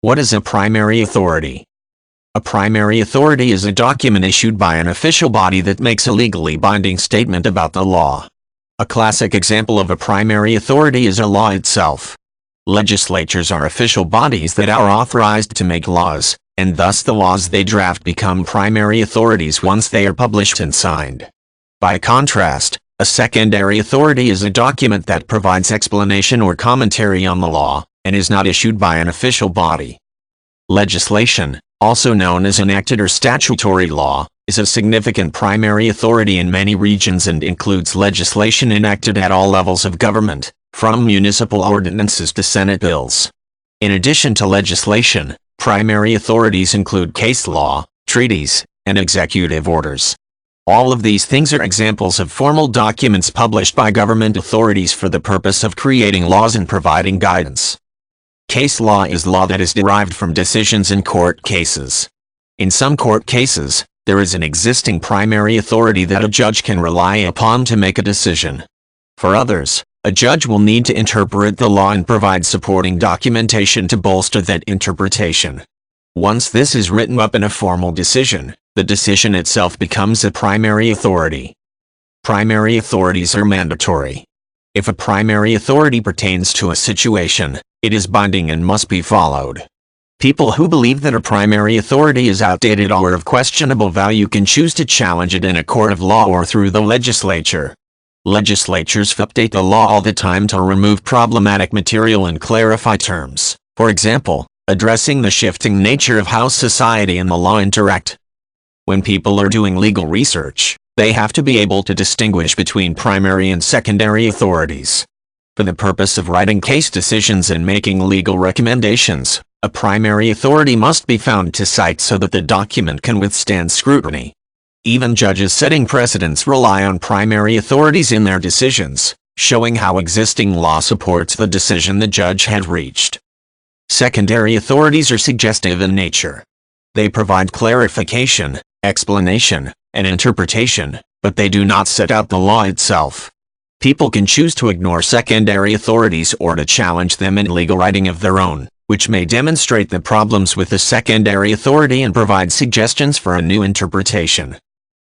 What is a primary authority? A primary authority is a document issued by an official body that makes a legally binding statement about the law. A classic example of a primary authority is a law itself. Legislatures are official bodies that are authorized to make laws, and thus the laws they draft become primary authorities once they are published and signed. By contrast, a secondary authority is a document that provides explanation or commentary on the law, and is not issued by an official body. Legislation, also known as enacted or statutory law, is a significant primary authority in many regions and includes legislation enacted at all levels of government, from municipal ordinances to Senate bills. In addition to legislation, primary authorities include case law, treaties, and executive orders. All of these things are examples of formal documents published by government authorities for the purpose of creating laws and providing guidance. Case law is law that is derived from decisions in court cases. In some court cases, there is an existing primary authority that a judge can rely upon to make a decision. For others, a judge will need to interpret the law and provide supporting documentation to bolster that interpretation. Once this is written up in a formal decision, the decision itself becomes a primary authority. Primary authorities are mandatory. If a primary authority pertains to a situation, it is binding and must be followed. People who believe that a primary authority is outdated or of questionable value can choose to challenge it in a court of law or through the legislature. Legislatures update the law all the time to remove problematic material and clarify terms, for example, addressing the shifting nature of how society and the law interact. When people are doing legal research, they have to be able to distinguish between primary and secondary authorities. For the purpose of writing case decisions and making legal recommendations, a primary authority must be found to cite so that the document can withstand scrutiny. Even judges setting precedents rely on primary authorities in their decisions, showing how existing law supports the decision the judge had reached. Secondary authorities are suggestive in nature. They provide clarification, explanation, and interpretation, but they do not set out the law itself. People can choose to ignore secondary authorities or to challenge them in legal writing of their own, which may demonstrate the problems with the secondary authority and provide suggestions for a new interpretation.